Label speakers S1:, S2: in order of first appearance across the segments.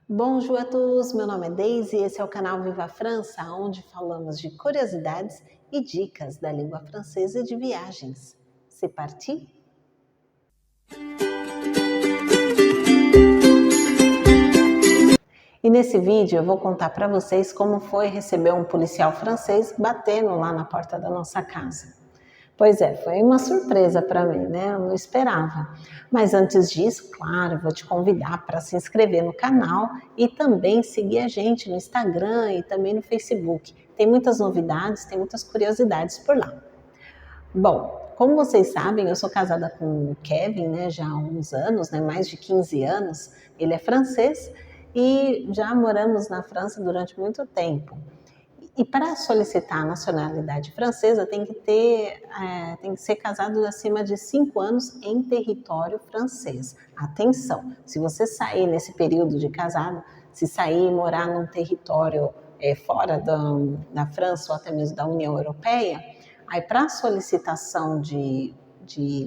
S1: Bonjour a tous, meu nome é Daisy e esse é o canal Viva França, onde falamos de curiosidades e dicas da língua francesa e de viagens. C'est parti? E nesse vídeo eu vou contar para vocês como foi receber um policial francês batendo lá na porta da nossa casa. Pois é, foi uma surpresa para mim, né? Eu não esperava. Mas antes disso, claro, eu vou te convidar para se inscrever no canal e também seguir a gente no Instagram e também no Facebook. Tem muitas novidades, tem muitas curiosidades por lá. Bom, como vocês sabem, eu sou casada com o Kevin, né, já há uns anos, né, mais de 15 anos. Ele é francês e já moramos na França durante muito tempo. E para solicitar a nacionalidade francesa tem que ser casado acima de 5 anos em território francês. Atenção, se você sair nesse período de casado, se sair e morar num território fora da França ou até mesmo da União Europeia, aí para a solicitação de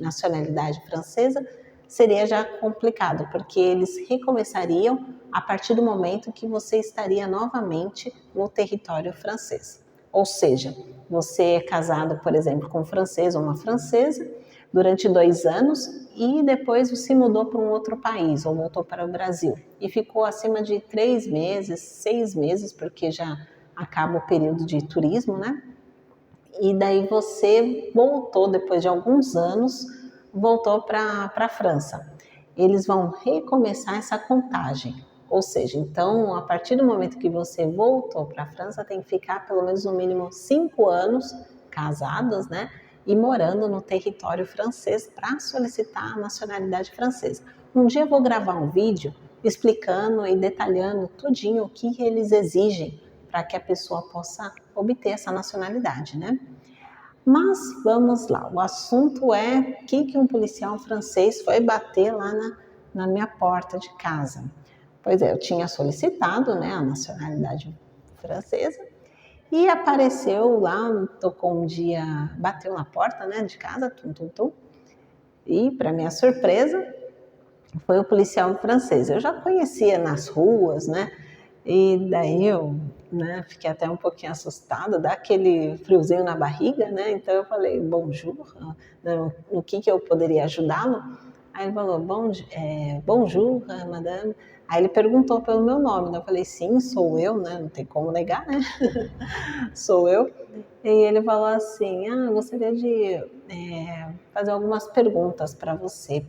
S1: nacionalidade francesa seria já complicado, porque eles recomeçariam a partir do momento que você estaria novamente no território francês. Ou seja, você é casado, por exemplo, com um francês ou uma francesa durante 2 anos e depois se mudou para um outro país ou voltou para o Brasil e ficou acima de 3 meses, 6 meses, porque já acaba o período de turismo, né? E daí você voltou, depois de alguns anos, voltou para a França. Eles vão recomeçar essa contagem. Ou seja, então, a partir do momento que você voltou para a França, tem que ficar pelo menos no mínimo 5 anos casados, né? E morando no território francês para solicitar a nacionalidade francesa. Um dia eu vou gravar um vídeo explicando e detalhando tudinho o que eles exigem para que a pessoa possa obter essa nacionalidade, né? Mas vamos lá, o assunto é que um policial francês foi bater lá na minha porta de casa. Pois é, eu tinha solicitado, né, a nacionalidade francesa e apareceu lá, tocou um dia, bateu na porta, né, de casa, tum, tum, tum, e para minha surpresa foi o policial francês. Eu já conhecia nas ruas, né, e daí eu, né, fiquei até um pouquinho assustada, dá aquele friozinho na barriga, né? Então eu falei, bonjour, no que eu poderia ajudá-lo? Aí ele falou, bonjour, madame. Aí ele perguntou pelo meu nome, né? Eu falei, sim, sou eu, né? Não tem como negar, né? Sou eu. E ele falou assim, gostaria de fazer algumas perguntas para você.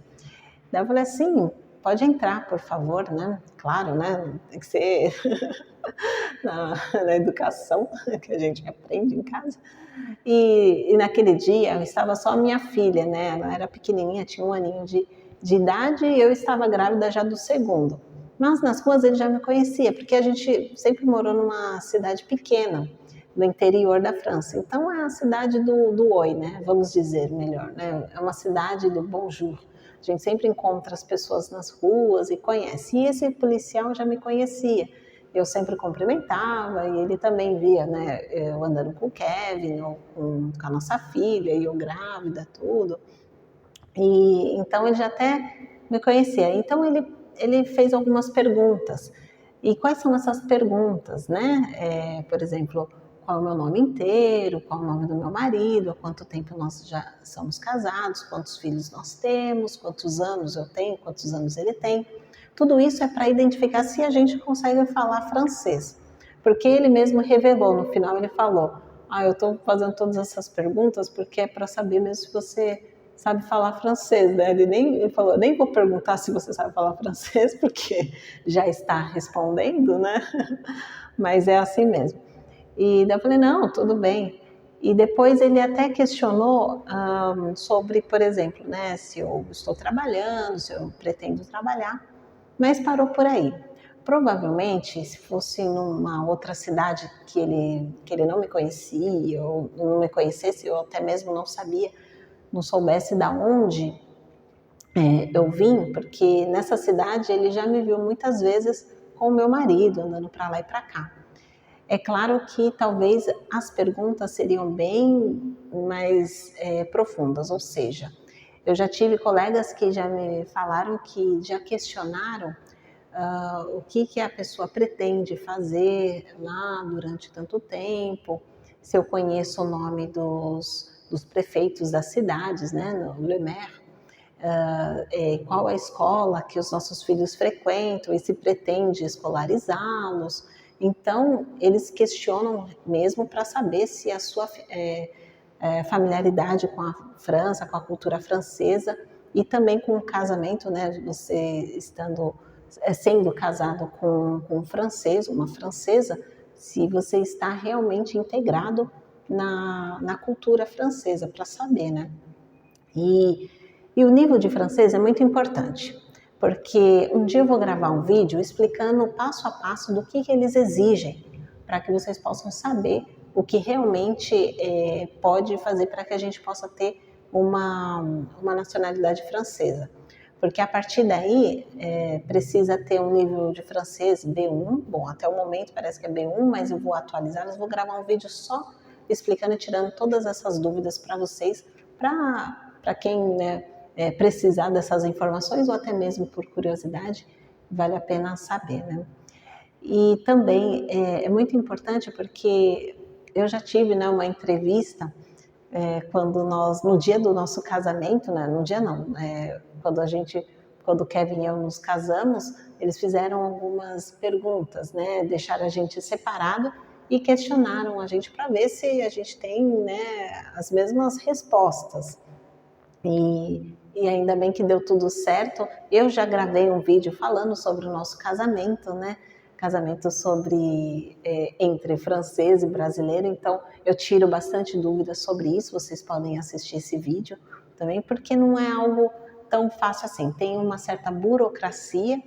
S1: Daí eu falei assim, pode entrar, por favor, né? Claro, né? Tem que ser na educação que a gente aprende em casa. E naquele dia estava só a minha filha, né? Ela era pequenininha, tinha 1 aninho de idade e eu estava grávida já do segundo. Mas nas ruas ele já me conhecia, porque a gente sempre morou numa cidade pequena, no interior da França. Então é a cidade do oi, né? Vamos dizer melhor, né? É uma cidade do bonjour. A gente sempre encontra as pessoas nas ruas e conhece. E esse policial já me conhecia. Eu sempre cumprimentava e ele também via, né, eu andando com o Kevin ou com a nossa filha e eu grávida, tudo. E então ele já até me conhecia. Então ele fez algumas perguntas. E quais são essas perguntas, né? Por exemplo, qual é o meu nome inteiro, qual é o nome do meu marido, há quanto tempo nós já somos casados, quantos filhos nós temos, quantos anos eu tenho, quantos anos ele tem. Tudo isso é para identificar se a gente consegue falar francês. Porque ele mesmo revelou, no final ele falou, eu estou fazendo todas essas perguntas porque é para saber mesmo se você sabe falar francês, né? Ele falou, nem vou perguntar se você sabe falar francês, porque já está respondendo, né? Mas é assim mesmo. E daí eu falei, não, tudo bem. E depois ele até questionou sobre, por exemplo, né, se eu estou trabalhando, se eu pretendo trabalhar, mas parou por aí. Provavelmente, se fosse numa outra cidade que ele não me conhecia, ou não me conhecesse, ou até mesmo não soubesse da onde eu vim, porque nessa cidade ele já me viu muitas vezes com o meu marido, andando para lá e para cá. É claro que talvez as perguntas seriam bem mais profundas, ou seja, eu já tive colegas que já me falaram que já questionaram o que a pessoa pretende fazer lá durante tanto tempo, se eu conheço o nome dos prefeitos das cidades, né, no Le Maire, qual a escola que os nossos filhos frequentam e se pretende escolarizá-los. Então, eles questionam mesmo para saber se a sua familiaridade com a França, com a cultura francesa e também com o casamento, né, você sendo casado com um francês, uma francesa, se você está realmente integrado na cultura francesa, para saber, né? E o nível de francês é muito importante, porque um dia eu vou gravar um vídeo explicando passo a passo do que eles exigem, para que vocês possam saber o que realmente pode fazer para que a gente possa ter uma nacionalidade francesa. Porque a partir daí precisa ter um nível de francês B1, bom, até o momento parece que é B1, mas eu vou atualizar, eu vou gravar um vídeo só explicando e tirando todas essas dúvidas para vocês, para quem, né, precisar dessas informações ou até mesmo por curiosidade, vale a pena saber, né? E também é muito importante porque eu já tive, né, uma entrevista no dia do nosso casamento, né, no dia não, quando o Kevin e eu nos casamos, eles fizeram algumas perguntas, né, deixaram a gente separado e questionaram a gente para ver se a gente tem, né, as mesmas respostas. E ainda bem que deu tudo certo. Eu já gravei um vídeo falando sobre o nosso casamento, né? Casamento entre francês e brasileiro. Então, eu tiro bastante dúvidas sobre isso. Vocês podem assistir esse vídeo também, porque não é algo tão fácil assim. Tem uma certa burocracia,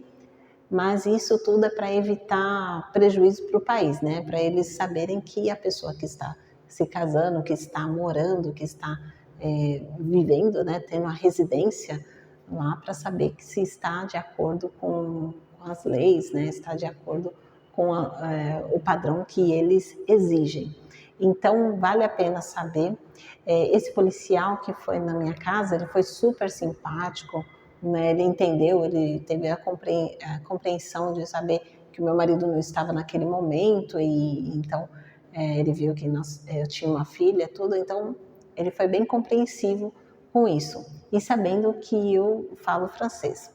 S1: mas isso tudo é para evitar prejuízo para o país, né? Para eles saberem que a pessoa que está se casando, que está morando, que está vivendo, né, tendo a residência lá, para saber que se está de acordo com as leis, né, está de acordo com o padrão que eles exigem. Então, vale a pena saber. Esse policial que foi na minha casa, ele foi super simpático, né, ele entendeu, ele teve a compreensão de saber que o meu marido não estava naquele momento, e então ele viu que eu tinha uma filha, tudo, então ele foi bem compreensivo com isso, e sabendo que eu falo francês.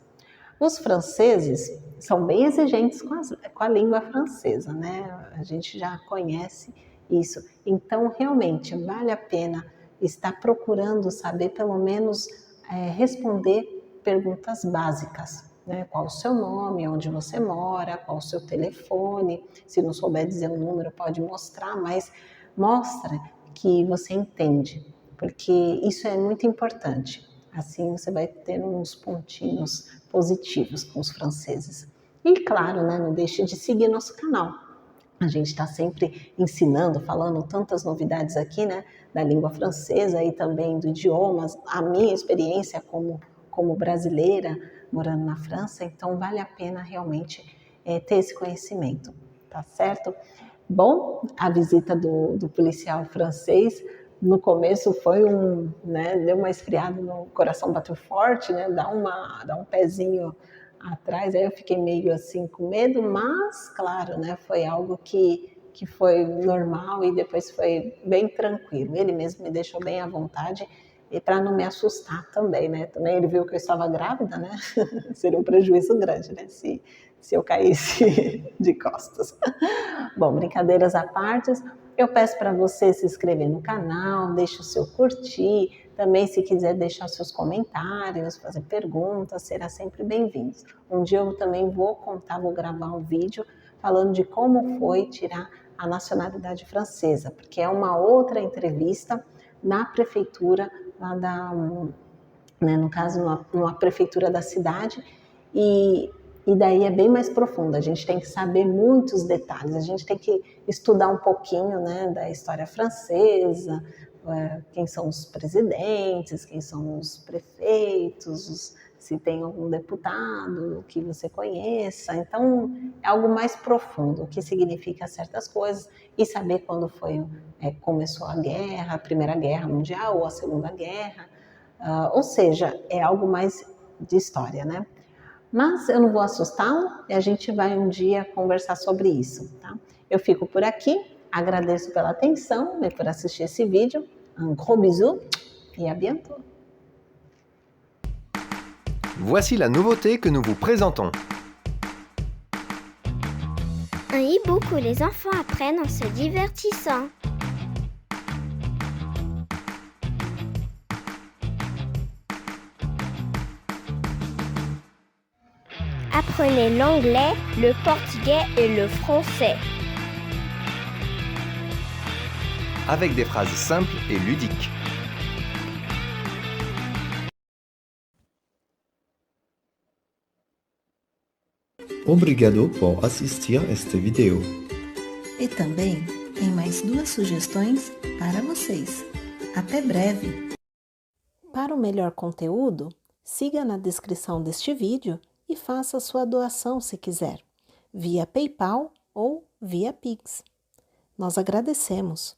S1: Os franceses são bem exigentes com a língua francesa, né? A gente já conhece isso. Então, realmente, vale a pena estar procurando saber, pelo menos, responder perguntas básicas, né? Qual o seu nome, onde você mora, qual o seu telefone. Se não souber dizer o número, pode mostrar, mas mostra que você entende, porque isso é muito importante. Assim você vai ter uns pontinhos positivos com os franceses. E claro, né, não deixe de seguir nosso canal. A gente está sempre ensinando, falando tantas novidades aqui, né, da língua francesa e também do idioma, a minha experiência como brasileira morando na França, então vale a pena realmente ter esse conhecimento, tá certo? Bom, a visita do policial francês no começo foi né, deu uma esfriada no coração, bateu forte, né, dá um pezinho atrás, aí eu fiquei meio assim com medo, mas claro, né, foi algo que foi normal e depois foi bem tranquilo. Ele mesmo me deixou bem à vontade e para não me assustar também, né? Também ele viu que eu estava grávida, né? Seria um prejuízo grande, né? Se eu caísse de costas. Bom, brincadeiras à parte, eu peço para você se inscrever no canal, deixe o seu curtir, também se quiser deixar seus comentários, fazer perguntas, será sempre bem-vindo. Um dia eu também vou gravar um vídeo falando de como foi tirar a nacionalidade francesa, porque é uma outra entrevista na prefeitura, lá né, no caso, numa prefeitura da cidade, e daí é bem mais profundo, a gente tem que saber muitos detalhes, a gente tem que estudar um pouquinho, né, da história francesa, quem são os presidentes, quem são os prefeitos, se tem algum deputado que você conheça. Então, é algo mais profundo, o que significa certas coisas, e saber quando começou a guerra, a Primeira Guerra Mundial ou a Segunda Guerra, ou seja, é algo mais de história, né? Mas eu não vou assustá-lo e a gente vai um dia conversar sobre isso, tá? Eu fico por aqui, agradeço pela atenção e por assistir esse vídeo. Un gros bisou et à bientôt.
S2: Voici la nouveauté que nous vous présentons.
S3: Un e-book où les enfants apprennent en se divertissant. Apprenez l'anglais, le portugais et le français.
S2: Avec des phrases simples et ludiques.
S4: Obrigado por assistir este vídeo.
S5: E também tem mais 2 sugestões para vocês. Até breve!
S1: Para o melhor conteúdo, siga na descrição deste vídeo e faça sua doação se quiser, via PayPal ou via Pix. Nós agradecemos.